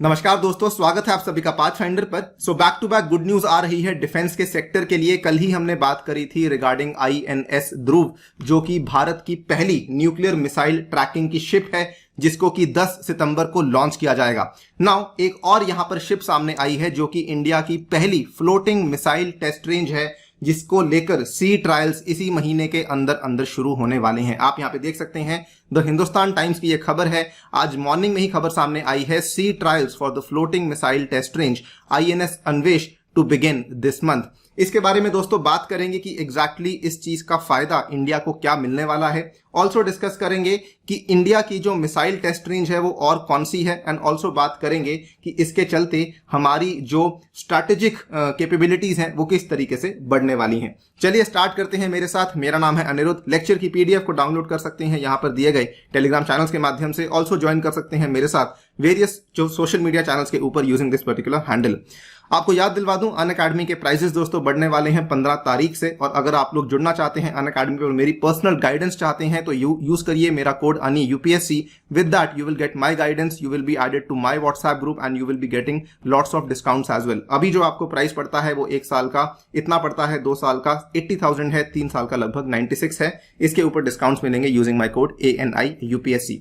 नमस्कार दोस्तों, स्वागत है आप सभी का पाथफाइंडर पर। So back to back good news आ रही है डिफेंस के सेक्टर के लिए। कल ही हमने बात करी थी रिगार्डिंग आईएनएस ध्रुव, जो कि भारत की पहली न्यूक्लियर मिसाइल ट्रैकिंग की शिप है, जिसको कि 10 सितंबर को लॉन्च किया जाएगा। नाउ एक और यहां पर शिप सामने आई है जो कि इंडिया की पहली फ्लोटिंग मिसाइल टेस्ट रेंज है, जिसको लेकर सी ट्रायल्स इसी महीने के अंदर अंदर शुरू होने वाले हैं। आप यहां पे देख सकते हैं, द हिंदुस्तान टाइम्स की यह खबर है। आज मॉर्निंग में ही खबर सामने आई है, sea trials for the floating missile test range INS Anvesh to begin this month. इसके बारे में दोस्तों बात करेंगे कि एग्जैक्टली इस चीज का फायदा इंडिया को क्या मिलने वाला है। ऑल्सो डिस्कस करेंगे कि इंडिया की जो मिसाइल टेस्ट रेंज है वो और कौन सी है, एंड ऑल्सो बात करेंगे कि इसके चलते हमारी जो स्ट्रैटेजिक कैपेबिलिटीज हैं वो किस तरीके से बढ़ने वाली हैं। चलिए स्टार्ट करते हैं मेरे साथ। मेरा नाम है अनिरुद्ध। लेक्चर की पीडीएफ को डाउनलोड कर सकते हैं यहाँ पर दिए गए टेलीग्राम चैनल्स के माध्यम से। ऑल्सो ज्वाइन कर सकते हैं मेरे साथ वेरियस जो सोशल मीडिया चैनल्स के ऊपर यूजिंग दिस पर्टिकुलर हैंडल। आपको याद दिलवा दूं, अनअकैडमी के प्राइजेस दोस्तों बढ़ने वाले हैं 15 तारीख से, और अगर आप लोग जुड़ना चाहते हैं अनअकैडमी पर, मेरी पर्सनल गाइडेंस चाहते हैं, तो यूज करिए मेरा कोड अनि UPSC. With that you will get my guidance, you will be added to my WhatsApp group and you will be getting lots of discounts as well. अभी जो आपको प्राइस पड़ता है वो 1 साल का इतना पड़ता है, 2 साल का 80,000 है, 3 साल का लगभग 96 है। इसके ऊपर डिस्काउंट्स मिलेंगे using my code ANI UPSC,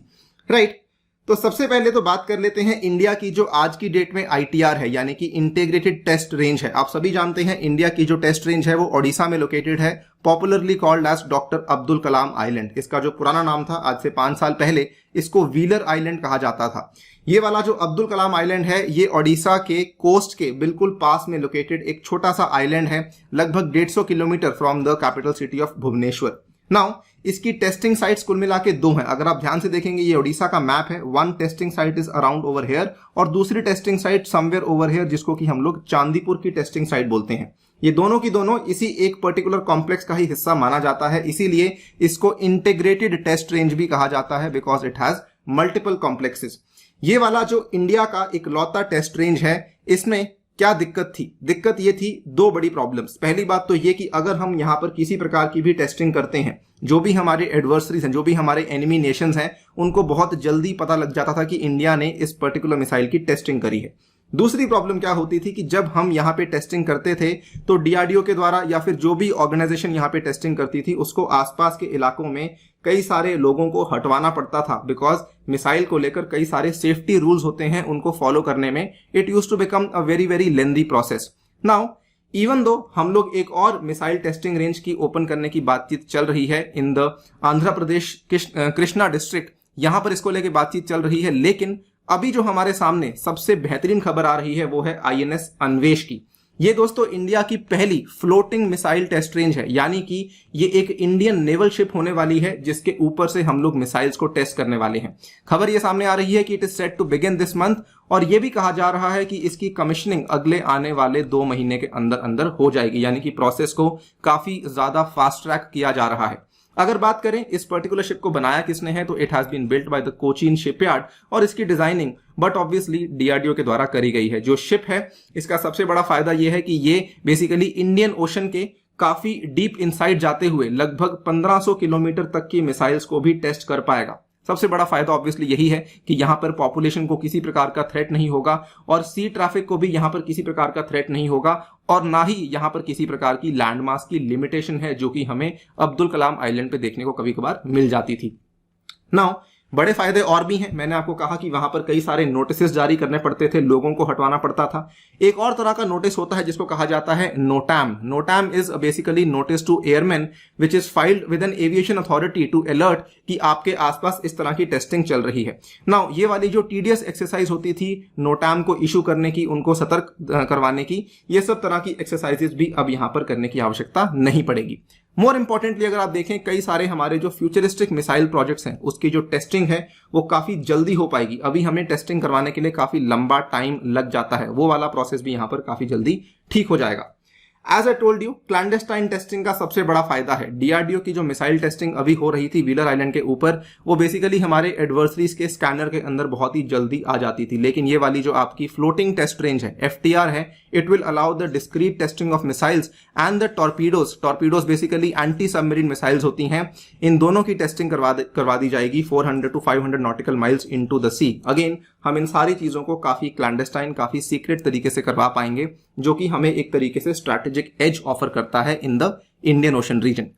right. तो सबसे पहले तो बात कर लेते हैं इंडिया की जो आज की डेट में ITR है, यानी कि इंटीग्रेटेड टेस्ट रेंज है। आप सभी जानते हैं इंडिया की जो टेस्ट रेंज है वो ओडिशा में लोकेटेड है, popularly called as doctor Abdul Kalam island. इसका जो पुराना नाम था, आज से 5 साल पहले इसको व्हीलर आइलैंड कहा जाता था। ये वाला जो अब्दुल कलाम आइलैंड है, ये ओडिशा के कोस्ट के बिल्कुल पास में लोकेटेड एक छोटा सा आइलैंड है, लगभग 150 kilometre from the capital city of Bhubaneswar. Now इसकी टेस्टिंग साइट्स कुल मिला के 2 हैं। अगर आप ध्यान से देखेंगे, ये ओडिशा का मैप है। One testing site is around over here और दूसरी testing site somewhere over here, जिसको कि हम लोग चांदीपुर की टेस्टिंग साइट बोलते हैं। ये दोनों की दोनों इसी एक पर्टिकुलर कॉम्प्लेक्स का ही हिस्सा माना जाता है, इसीलिए इसको इंटीग्रेटेड टेस्ट रेंज भी कहा जाता है, because it has multiple complexes. ये वाला जो इंडिया का इकलौता टेस्ट रेंज है, इसमें क्या दिक्कत थी? दिक्कत ये थी 2 बड़ी प्रॉब्लम्स। पहली बात तो ये कि अगर हम यहां पर किसी प्रकार की भी टेस्टिंग करते हैं, जो भी हमारे एडवर्सरीज हैं, जो भी हमारे एनिमी नेशंस हैं, उनको बहुत जल्दी पता लग जाता था कि इंडिया ने इस पर्टिकुलर मिसाइल की टेस्टिंग करी है। दूसरी प्रॉब्लम क्या होती थी कि जब हम यहाँ पे टेस्टिंग करते थे तो डीआरडीओ के द्वारा या फिर जो भी ऑर्गेनाइजेशन यहाँ पे टेस्टिंग करती थी, उसको आसपास के इलाकों में कई सारे लोगों को हटवाना पड़ता था, बिकॉज मिसाइल को लेकर कई सारे सेफ्टी रूल्स होते हैं, उनको फॉलो करने में it used to become a very very lengthy process. Now even though हम लोग एक और मिसाइल टेस्टिंग रेंज की ओपन करने की बातचीत चल रही है in the Andhra Pradesh Krishna district, यहां पर इसको लेकर बातचीत चल रही है, लेकिन अभी जो हमारे सामने सबसे बेहतरीन खबर आ रही है वो है आईएनएस अन्वेष की। ये दोस्तों इंडिया की पहली फ्लोटिंग मिसाइल टेस्ट रेंज है, यानी कि ये एक इंडियन नेवल शिप होने वाली है, जिसके ऊपर से हम लोग मिसाइल्स को टेस्ट करने वाले हैं। खबर ये सामने आ रही है कि it is set to begin this month, और ये भी कहा जा रहा है कि इसकी कमिश्निंग अगले आने वाले 2 महीने के अंदर अंदर हो जाएगी, यानी कि प्रोसेस को काफी ज्यादा फास्ट ट्रैक किया जा रहा है। अगर बात करें इस पर्टिकुलर शिप को बनाया किसने है, तो it has been built by the Cochin shipyard, और इसकी डिजाइनिंग बट ऑब्वियसली डीआरडीओ के द्वारा करी गई है। जो शिप है, इसका सबसे बड़ा फायदा यह है कि ये बेसिकली इंडियन ओशन के काफी डीप इनसाइड जाते हुए लगभग 1500 किलोमीटर तक की मिसाइल्स को भी टेस्ट कर पाएगा। सबसे बड़ा फायदा ऑब्वियसली यही है कि यहां पर पॉपुलेशन को किसी प्रकार का थ्रेट नहीं होगा, और सी ट्रैफिक को भी यहां पर किसी प्रकार का थ्रेट नहीं होगा, और ना ही यहां पर किसी प्रकार की लैंडमास की लिमिटेशन है, जो कि हमें अब्दुल कलाम आइलैंड पे देखने को कभी कभार मिल जाती थी। नाउ बड़े फायदे और भी हैं। मैंने आपको कहा कि वहां पर कई सारे नोटिस जारी करने पड़ते थे, लोगों को हटवाना पड़ता था। एक और तरह का नोटिस होता है जिसको कहा जाता है NOTAM. NOTAM is basically notice to airman which is filed with an aviation authority to alert कि आपके आसपास इस तरह की टेस्टिंग चल रही है। नाउ ये वाली जो टीडियस एक्सरसाइज होती थी नोटैम को इशू करने की, उनको सतर्क करवाने की, ये सब तरह की एक्सरसाइजेस भी अब यहां पर करने की आवश्यकता नहीं पड़ेगी। मोर इंपॉर्टेंटली अगर आप देखें, कई सारे हमारे जो फ्यूचरिस्टिक मिसाइल प्रोजेक्ट्स हैं, उसकी जो टेस्टिंग है वो काफी जल्दी हो पाएगी। अभी हमें टेस्टिंग करवाने के लिए काफी लंबा टाइम लग जाता है, वो वाला प्रोसेस भी यहां पर काफी जल्दी ठीक हो जाएगा। As I told you, clandestine testing का सबसे बड़ा फायदा है। डीआरडीओ की जो मिसाइल टेस्टिंग अभी हो रही थी व्हीलर आइलैंड के ऊपर, वो बेसिकली हमारे एडवर्सरीज के स्कैनर के अंदर बहुत ही जल्दी आ जाती थी, लेकिन ये वाली जो आपकी फ्लोटिंग टेस्ट रेंज है, एफटीआर है, it will allow the discrete testing of missiles and the torpedoes. Torpedoes basically anti submarine missiles होती हैं, इन दोनों की टेस्टिंग करवा दी जाएगी 400 to 500 nautical miles into the sea. Again हम इन सारी चीज़ों को काफ़ी क्लैंडस्टाइन, काफ़ी सीक्रेट तरीके से करवा पाएंगे, जो कि हमें एक तरीके से स्ट्रैटेजिक एज ऑफर करता है in the Indian Ocean region.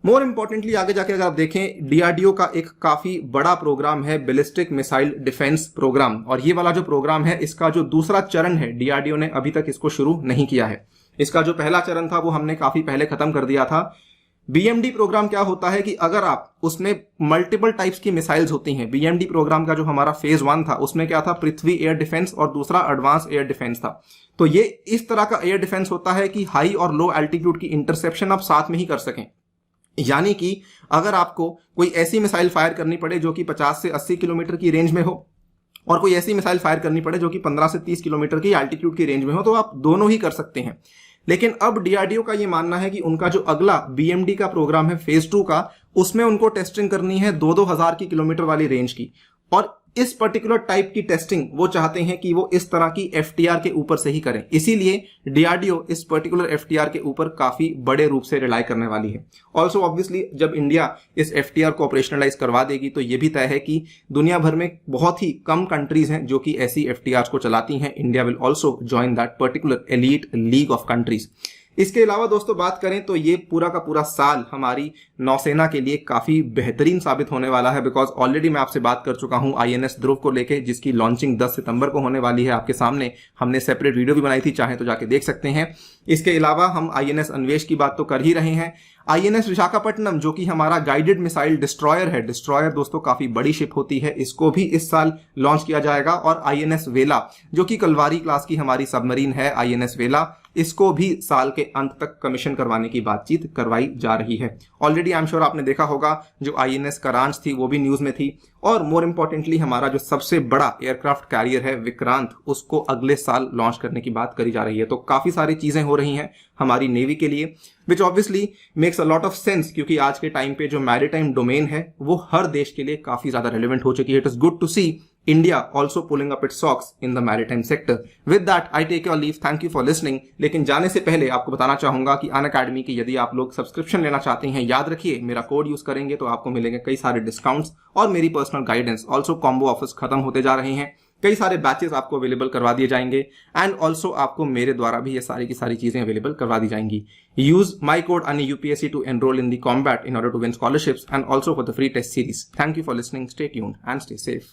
More importantly आगे जाके अगर आप देखें, डीआरडीओ का एक काफी बड़ा प्रोग्राम है बैलिस्टिक मिसाइल डिफेंस प्रोग्राम, और ये वाला जो प्रोग्राम है इसका जो दूसरा चरण है, डीआरडीओ ने अभी तक इसको शुरू नहीं किया है। इसका जो पहला चरण था वो हमने काफी पहले खत्म कर दिया था। बीएमडी प्रोग्राम क्या होता है कि अगर आप उसमें मल्टीपल टाइप्स की मिसाइल्स होती हैं, बीएमडी प्रोग्राम का जो हमारा फेज 1 था उसमें क्या था, पृथ्वी एयर डिफेंस और दूसरा एडवांस एयर डिफेंस था। तो ये इस तरह का एयर डिफेंस होता है कि हाई और लो एल्टीट्यूड की इंटरसेप्शन आप साथ में ही कर सकें। यानी कि अगर आपको कोई ऐसी मिसाइल फायर करनी पड़े जो कि 50 से 80 किलोमीटर की रेंज में हो, और कोई ऐसी मिसाइल फायर करनी पड़े जो कि 15 से 30 किलोमीटर की एल्टीट्यूड की रेंज में हो, तो आप दोनों ही कर सकते हैं। लेकिन अब डीआरडीओ का ये मानना है कि उनका जो अगला बीएमडी का प्रोग्राम है फेज 2 का, उसमें उनको टेस्टिंग करनी है 2-2 हजार की किलोमीटर वाली रेंज की, और इस पर्टिकुलर टाइप की टेस्टिंग वो चाहते हैं कि वो इस तरह की एफटीआर के ऊपर से ही करें। इसीलिए डीआरडीओ इस पर्टिकुलर एफटीआर के ऊपर काफी बड़े रूप से रिलाई करने वाली है। ऑल्सो ऑब्वियसली जब इंडिया इस एफटीआर को ऑपरेशनलाइज करवा देगी तो ये भी तय है कि दुनिया भर में बहुत ही कम कंट्रीज हैं जो कि ऐसी एफटीआर को चलाती हैं। India will also join that particular elite league of countries. इसके अलावा दोस्तों बात करें तो ये पूरा का पूरा साल हमारी नौसेना के लिए काफी बेहतरीन साबित होने वाला है, बिकॉज ऑलरेडी मैं आपसे बात कर चुका हूं आईएनएस ध्रुव को लेके, जिसकी लॉन्चिंग 10 सितंबर को होने वाली है। आपके सामने हमने सेपरेट वीडियो भी बनाई थी, चाहे तो जाके देख सकते हैं। इसके अलावा हम आईएनएस अन्वेष की बात तो कर ही रहे हैं। आईएनएस विशाखापट्टनम जो कि हमारा गाइडेड मिसाइल डिस्ट्रॉयर है, डिस्ट्रॉयर दोस्तों काफी बड़ी शिप होती है, इसको भी इस साल लॉन्च किया जाएगा। और आईएनएस वेला जो कि कलवारी क्लास की हमारी सबमरीन है, आईएनएस वेला, इसको भी साल के अंत तक कमीशन करवाने की बातचीत करवाई जा रही है। ऑलरेडी आई एम श्योर आपने देखा होगा जो आईएनएस करांच थी वो भी न्यूज में थी। और मोर इंपॉर्टेंटली हमारा जो सबसे बड़ा एयरक्राफ्ट कैरियर है विक्रांत, उसको अगले साल लॉन्च करने की बात करी जा रही है। तो काफी सारी चीजें हो रही हैं हमारी नेवी के लिए, which obviously makes a lot of sense, क्योंकि आज के टाइम पे जो मैरीटाइम डोमेन है वो हर देश के लिए काफी ज्यादा रेलेवेंट हो चुकी है। It is good to see India also pulling up its socks in the maritime sector. With that, I take your leave. Thank you for listening. लेकिन जाने से पहले आपको बताना चाहूंगा कि अनअकैडमी की यदि आप लोग सब्सक्रिप्शन लेना चाहते हैं, याद रखिए मेरा कोड यूज करेंगे तो आपको मिलेंगे कई सारे डिस्काउंट्स और मेरी personal guidance. Also combo offers खत्म होते जा रहे हैं, कई सारे बैचेस आपको अवेलेबल करवा दिए जाएंगे, एंड ऑल्सो आपको मेरे द्वारा भी ये सारी की सारी चीजें अवेलेबल करवा दी जाएंगी। Use my code ANI UPSC to enroll in the combat in order to win scholarships and also for the free test series. Thank you for listening. Stay tuned and stay safe.